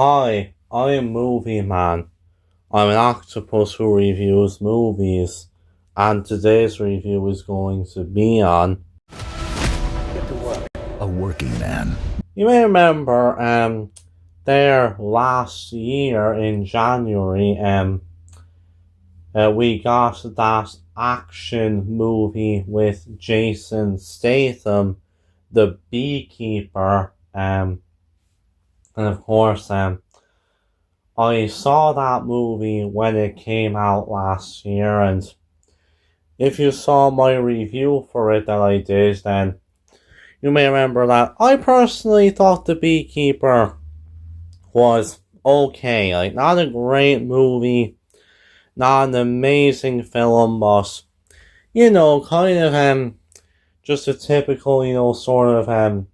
Hi, I'm Movie Man. I'm an octopus who reviews movies, and today's review is going to be on Get to work. A working man. You may remember there last year in January we got that action movie with Jason Statham, The Beekeeper, and of course I saw that movie when it came out last year, and if you saw my review for it that I did, then you may remember that I personally thought The Beekeeper was okay. Like, not a great movie, not an amazing film, but, kind of, just a typical, sort of,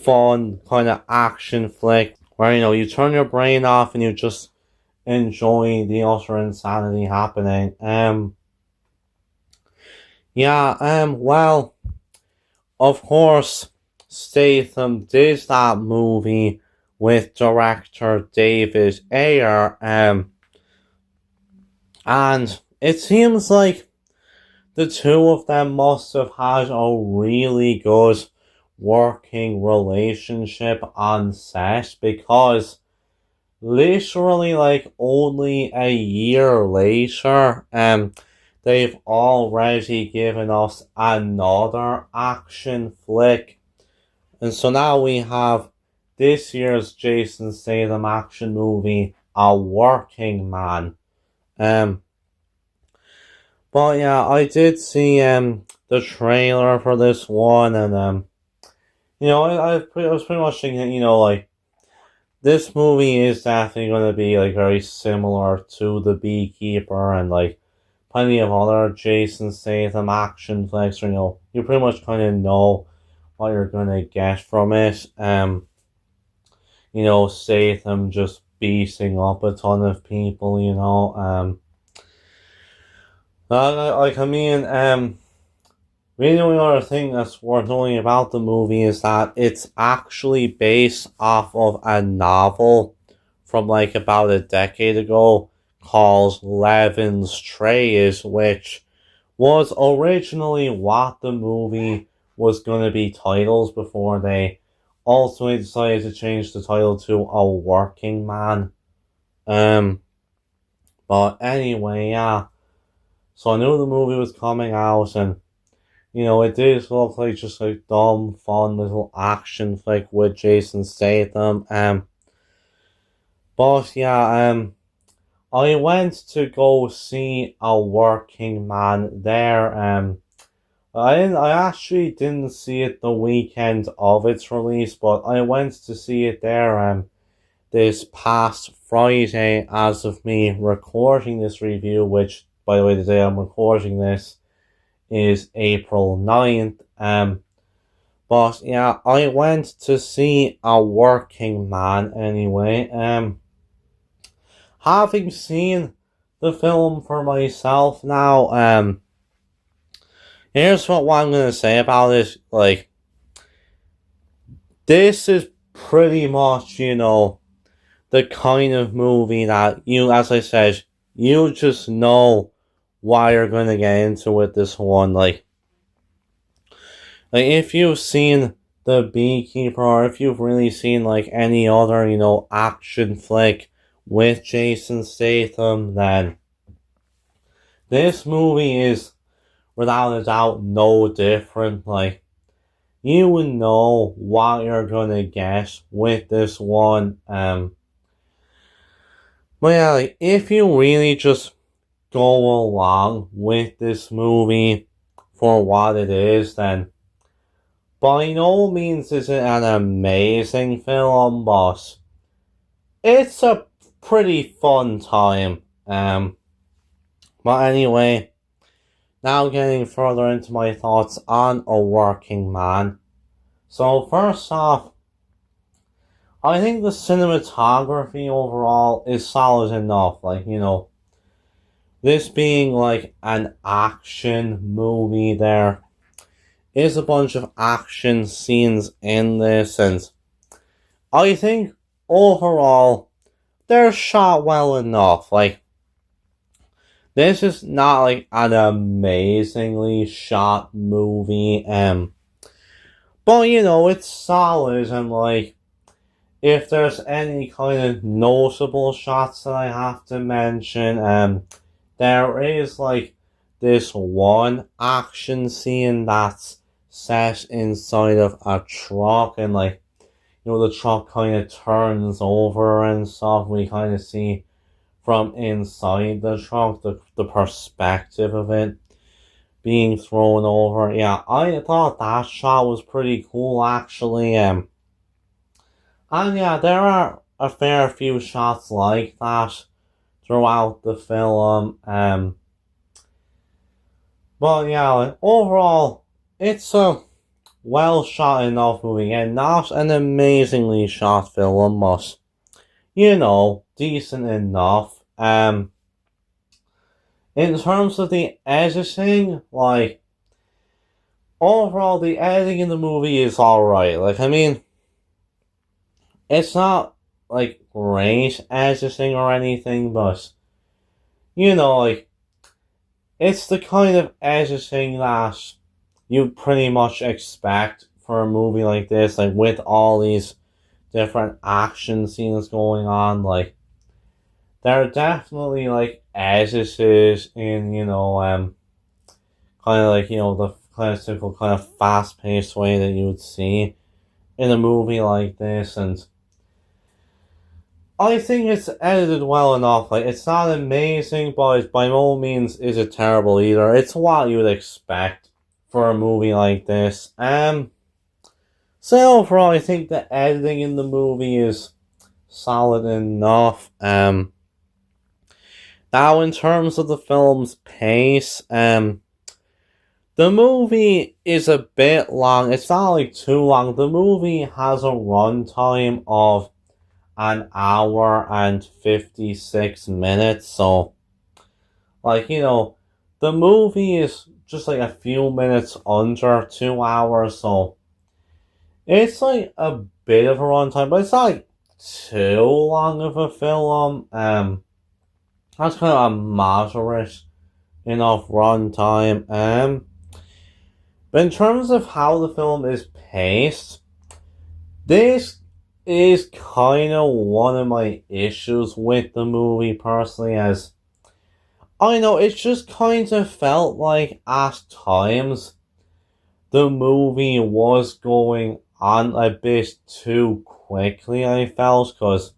fun kind of action flick where, you turn your brain off and you just enjoy the utter insanity happening. Well, of course, Statham did that movie with director David Ayer, and it seems like the two of them must have had a really good working relationship on set, because literally like only a year later they've already given us another action flick, and so now we have this year's Jason Statham action movie, A Working Man. But yeah, I did see the trailer for this one, and I was pretty much thinking, like, this movie is definitely going to be like very similar to The Beekeeper and like plenty of other Jason Statham action flicks. You pretty much kind of know what you're going to get from it. Statham just beating up a ton of people. Really, the only other thing that's worth knowing about the movie is that it's actually based off of a novel from like about a decade ago called Levon's Trays, which was originally what the movie was going to be titled before they ultimately decided to change the title to A Working Man. But anyway, yeah. So I knew the movie was coming out, and it did look like just a dumb, fun little action flick with Jason Statham. But yeah, I went to go see A Working Man there. I actually didn't see it the weekend of its release, but I went to see it there this past Friday as of me recording this review, which, by the way, the day I'm recording this is April 9th. But yeah, I went to see A Working Man anyway. Having seen the film for myself now, here's what I'm gonna say about it. Like, this is pretty much, the kind of movie that as I said, you just know why you're gonna get into with this one. Like if you've seen The Beekeeper, or if you've really seen like any other, action flick with Jason Statham, then this movie is without a doubt no different. Like, you know what you're gonna get with this one. But yeah, like, if you really just go along with this movie for what it is, then by no means is it an amazing film, but it's a pretty fun time. But anyway, now getting further into my thoughts on A Working Man. So first off, I think the cinematography overall is solid enough. Like, this being like an action movie, there is a bunch of action scenes in this, and I think overall, they're shot well enough. Like, this is not like an amazingly shot movie, but you know, it's solid, and like, if there's any kind of noticeable shots that I have to mention, there is like this one action scene that's set inside of a truck, and like, you know, the truck kind of turns over and stuff. We kind of see from inside the truck the perspective of it being thrown over. Yeah, I thought that shot was pretty cool, actually. And yeah, there are a fair few shots like that throughout the film. But yeah, like, overall, it's a well shot enough movie, and not an amazingly shot film, but you know, decent enough. In terms of the editing, like, overall, the editing in the movie is alright. Like, I mean, it's not like great editing or anything, but you know, like, it's the kind of editing that you pretty much expect for a movie like this, like, with all these different action scenes going on. Like, there are definitely like edited in, you know, kind of like, you know, the kind of typical kind of fast-paced way that you would see in a movie like this, and I think it's edited well enough. Like, it's not amazing, but by no means is it terrible either. It's what you would expect for a movie like this. So overall, I think the editing in the movie is solid enough. Now, in terms of the film's pace, the movie is a bit long. It's not like too long. The movie has a runtime of an hour and 56 minutes. So, like, you know, the movie is just like a few minutes under 2 hours. So, it's like a bit of a runtime, but it's not like too long of a film. That's kind of a moderate enough runtime. But in terms of how the film is paced, this is kind of one of my issues with the movie personally, as I know it just kind of felt like at times the movie was going on a bit too quickly, I felt, because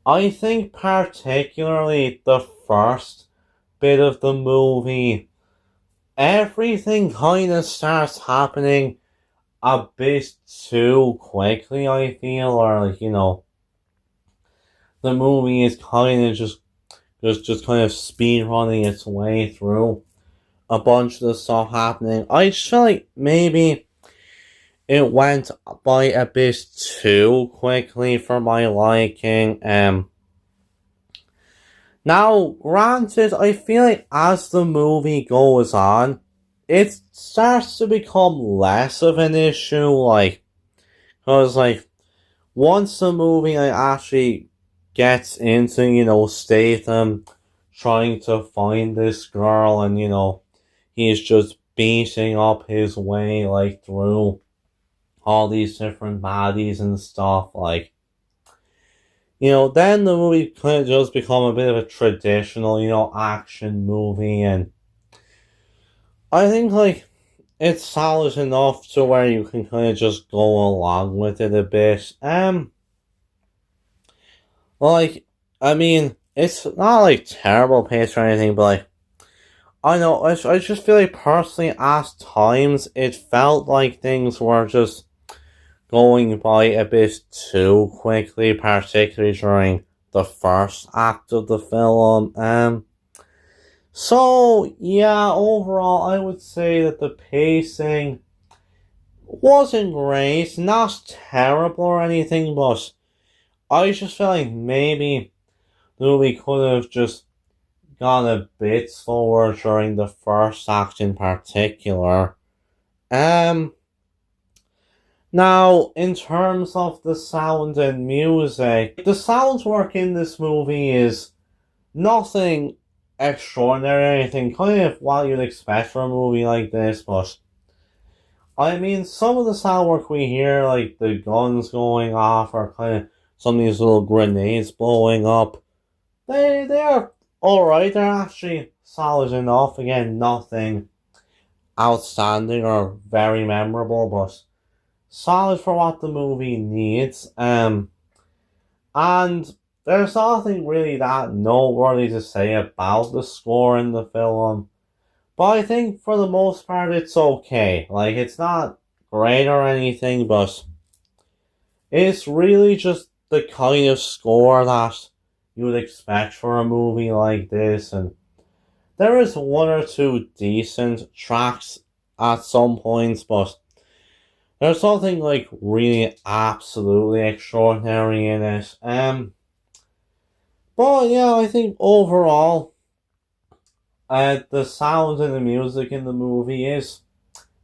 I think particularly the first bit of the movie, everything kind of starts happening a bit too quickly, I feel, or like, you know, the movie is kind of just kind of speed running its way through a bunch of the stuff happening. I just feel like maybe it went by a bit too quickly for my liking. Now, granted, I feel like as the movie goes on, it starts to become less of an issue, like, because, like, once the movie like, actually gets into, you know, Statham trying to find this girl, and, you know, he's just beating up his way, like, through all these different baddies and stuff, like, you know, then the movie kind of does become a bit of a traditional, you know, action movie, and I think, like, it's solid enough to where you can kind of just go along with it a bit. Like, I mean, it's not, like, terrible pace or anything, but, like, I know, I just feel like personally, at times, it felt like things were just going by a bit too quickly, particularly during the first act of the film. So, yeah, overall, I would say that the pacing wasn't great, not terrible or anything, but I just felt like maybe the movie could have just gone a bit slower during the first act in particular. Now, in terms of the sound and music, the sound work in this movie is nothing extraordinary or anything, kind of what you'd expect for a movie like this, but I mean, some of the sound work we hear, like the guns going off or kind of some of these little grenades blowing up, they're alright, they're actually solid enough. Again, nothing outstanding or very memorable, but solid for what the movie needs. And there's nothing really that noteworthy to say about the score in the film. But I think for the most part it's okay. Like, it's not great or anything, but it's really just the kind of score that you would expect for a movie like this. And there is one or two decent tracks at some points, but there's nothing like really absolutely extraordinary in it. But yeah, I think overall, the sound and the music in the movie is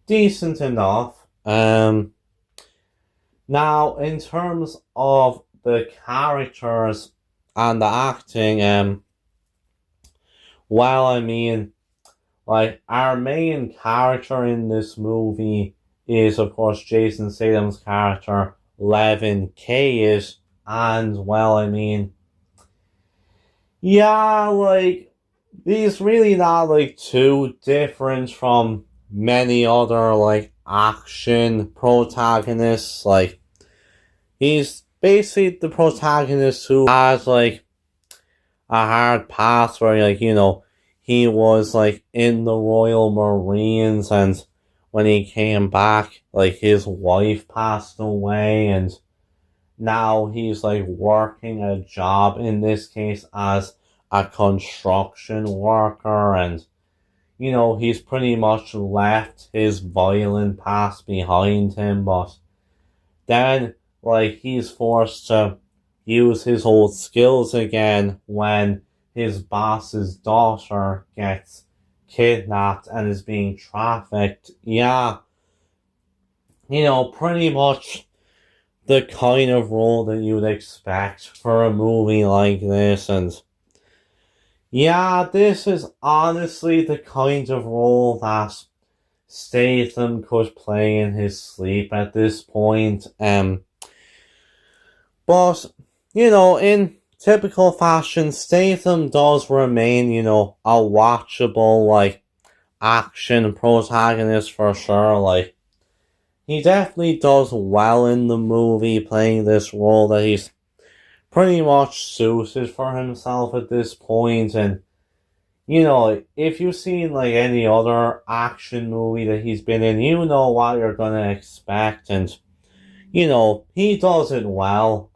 decent enough. Now, in terms of the characters and the acting, well, I mean, like, our main character in this movie is, of course, Jason Statham's character, Levon Cade, and, well, I mean, yeah, like, he's really not, like, too different from many other, like, action protagonists. Like, he's basically the protagonist who has, like, a hard past where, like, you know, he was, like, in the Royal Marines, and when he came back, like, his wife passed away, and now he's, like, working a job, in this case, as a construction worker, and, you know, he's pretty much left his violent past behind him, but then, like, he's forced to use his old skills again when his boss's daughter gets kidnapped and is being trafficked. Yeah, you know, pretty much the kind of role that you'd expect for a movie like this. And yeah, this is honestly the kind of role that Statham could play in his sleep at this point. But, you know, in typical fashion, Statham does remain, you know, a watchable, like, action protagonist for sure. Like, he definitely does well in the movie, playing this role that he's pretty much suited for himself at this point. And, you know, if you've seen, like, any other action movie that he's been in, you know what you're gonna expect, and, you know, he does it well.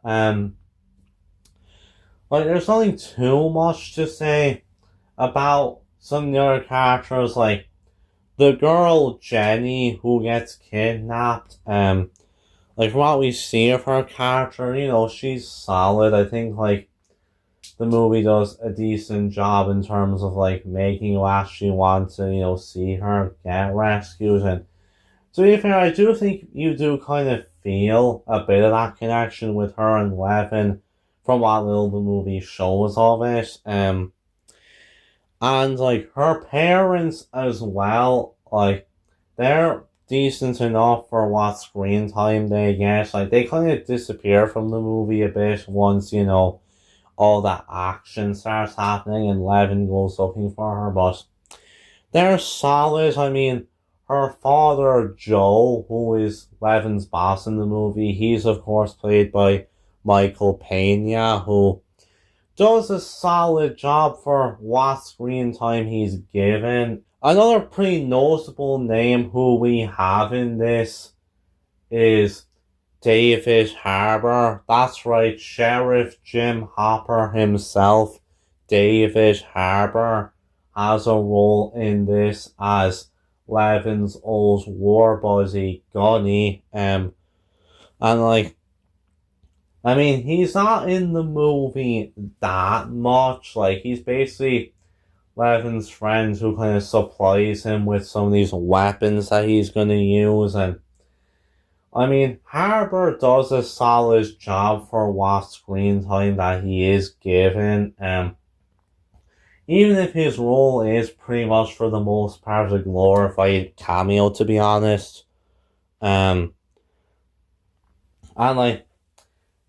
Like, there's nothing too much to say about some of the other characters, like the girl Jenny who gets kidnapped. Like, from what we see of her character, you know, she's solid. I think, like, the movie does a decent job in terms of, like, making you actually want to, you know, see her get rescued. And to be fair, I do think you do kind of feel a bit of that connection with her and Levon from what little the movie shows of it. And, like, her parents as well, like, they're decent enough for what screen time they get. Like, they kind of disappear from the movie a bit once, you know, all that action starts happening and Levon goes looking for her, but they're solid. I mean, her father, Joe, who is Levon's boss in the movie, he's, of course, played by Michael Peña, who does a solid job for what screen time he's given. Another pretty notable name who we have in this is David Harbour. That's right, Sheriff Jim Hopper himself, David Harbour, has a role in this as Levon's old war buddy, Gunny. And, like, I mean, he's not in the movie that much. Like, he's basically Levon's friend who kind of supplies him with some of these weapons that he's going to use. And, I mean, Harbour does a solid job for what screen time that he is given. Even if his role is pretty much for the most part a glorified cameo, to be honest. And like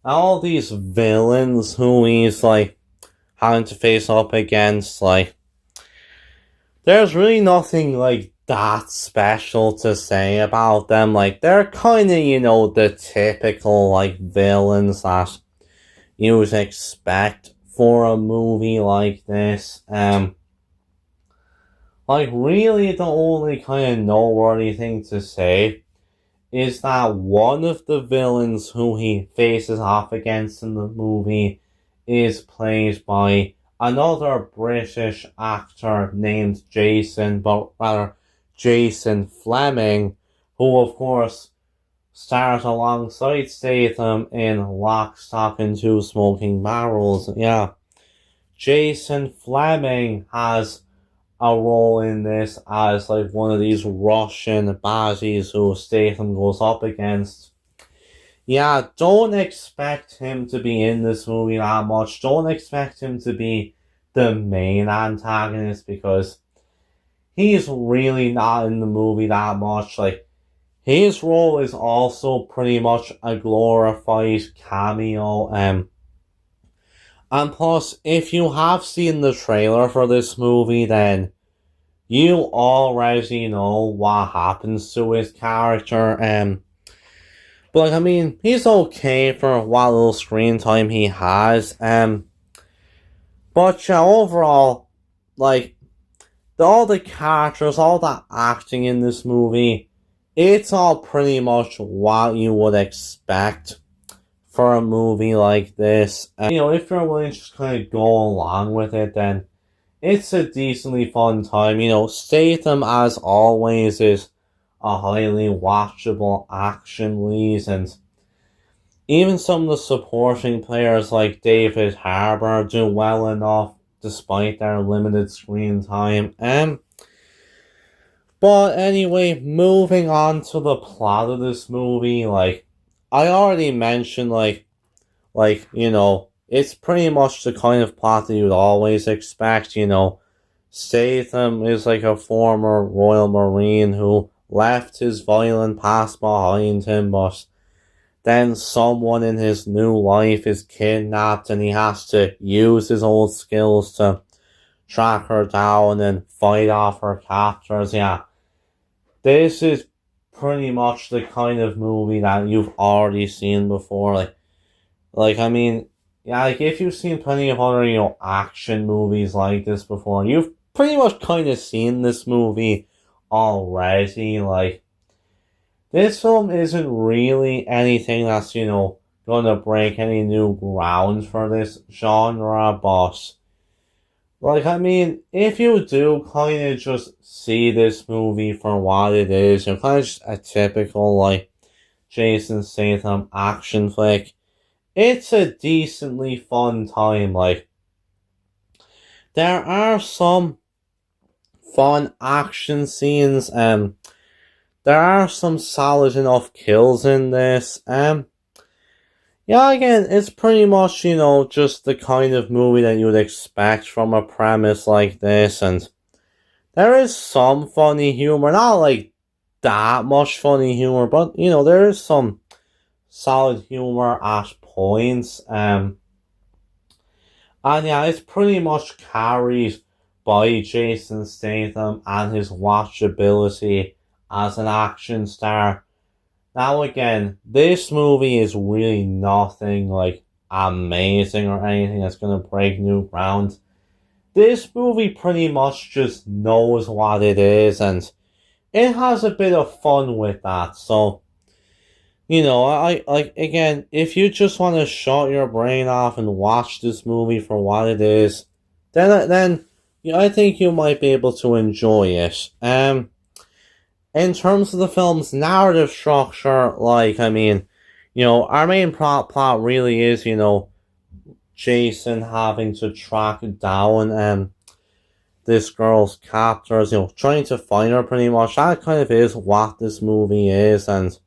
all these villains who he's like having to face up against, like there's really nothing like that special to say about them. Like they're kind of, the typical like villains that you would expect for a movie like this. Like really the only kind of noteworthy thing to say is that one of the villains who he faces off against in the movie is played by another British actor named Jason Flemyng, who of course stars alongside Statham in Lock, Stock and Two Smoking Barrels. Yeah, Jason Flemyng has a role in this as like one of these Russian baddies who Statham goes up against. Yeah, don't expect him to be in this movie that much. Don't expect him to be the main antagonist because he's really not in the movie that much. Like, his role is also pretty much a glorified cameo. And plus, if you have seen the trailer for this movie, then you already know what happens to his character. But like, I mean, he's okay for what little screen time he has. But yeah, overall, like, all the characters, all the acting in this movie, it's all pretty much what you would expect for a movie like this. If you're willing to just kind of go along with it, then it's a decently fun time. Statham, as always, is a highly watchable action lead, and even some of the supporting players like David Harbour do well enough despite their limited screen time. But anyway, moving on to the plot of this movie, like I already mentioned, it's pretty much the kind of plot that you'd always expect. Statham is like a former Royal Marine who left his violent past behind him, but then someone in his new life is kidnapped and he has to use his old skills to track her down and fight off her captors. Yeah, this is pretty much the kind of movie that you've already seen before. I mean, yeah, like if you've seen plenty of other, action movies like this before, you've pretty much kind of seen this movie already. Like, this film isn't really anything that's, gonna break any new ground for this genre, but like, I mean, if you do kind of just see this movie for what it is, kind of just a typical, like, Jason Statham action flick, it's a decently fun time. Like, there are some fun action scenes, there are some solid enough kills in this, yeah, again, it's pretty much, just the kind of movie that you would expect from a premise like this, and there is some funny humor, not like that much funny humor, but, there is some solid humor at points, and yeah, it's pretty much carried by Jason Statham and his watchability as an action star. Now again, this movie is really nothing like amazing or anything that's going to break new ground. This movie pretty much just knows what it is, and it has a bit of fun with that. So, I again, if you just want to shut your brain off and watch this movie for what it is, then I think you might be able to enjoy it. In terms of the film's narrative structure, our main plot really is, Jason having to track down this girl's captors, trying to find her pretty much. That kind of is what this movie is, and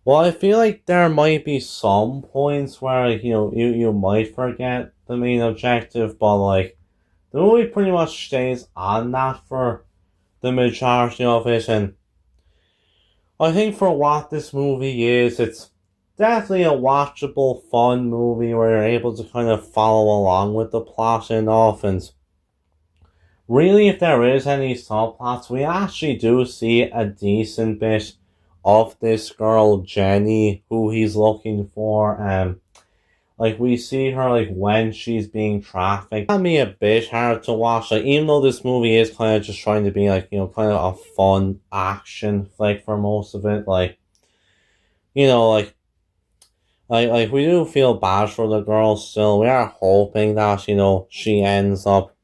Well, I feel like there might be some points where, like, you might forget the main objective, but like the movie pretty much stays on that for the majority of it, and I think for what this movie is, it's definitely a watchable, fun movie where you're able to kind of follow along with the plot enough, and really, if there is any subplots, we actually do see a decent bit of this girl, Jenny, who he's looking for. Like, we see her, like, when she's being trafficked. It can be a bit hard to watch, like, even though this movie is kind of just trying to be, like, kind of a fun action flick for most of it, like, like, we do feel bad for the girl still. We are hoping that, she ends up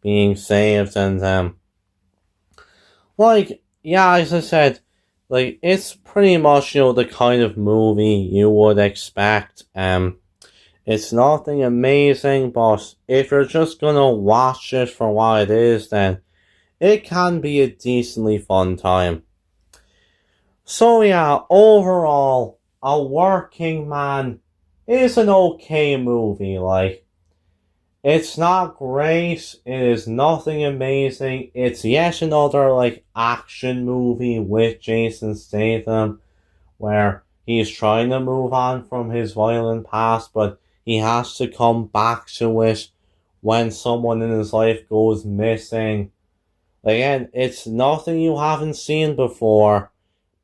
being saved, and like, yeah, as I said, like, it's pretty much, the kind of movie you would expect. It's nothing amazing, but if you're just gonna watch it for what it is, then it can be a decently fun time. So yeah, overall, A Working Man is an okay movie. Like, it's not great, it is nothing amazing, it's yet another, like, action movie with Jason Statham, where he's trying to move on from his violent past, but he has to come back to it when someone in his life goes missing. Again, it's nothing you haven't seen before,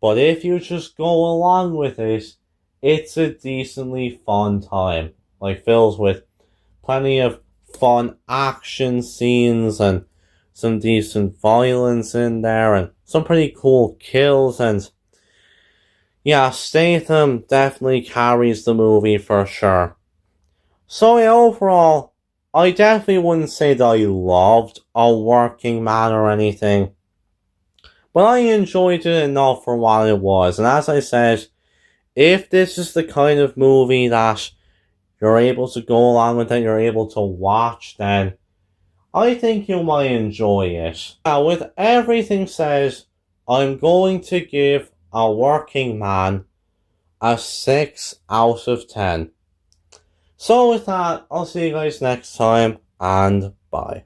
but if you just go along with it, it's a decently fun time. Like, filled with plenty of fun action scenes and some decent violence in there and some pretty cool kills, and yeah, Statham definitely carries the movie for sure. So yeah, overall, I definitely wouldn't say that I loved A Working Man or anything, but I enjoyed it enough for what it was. And as I said, if this is the kind of movie that you're able to go along with, it, you're able to watch, then I think you might enjoy it. Now, with everything said, I'm going to give A Working Man a 6 out of 10. So with that, I'll see you guys next time, and bye.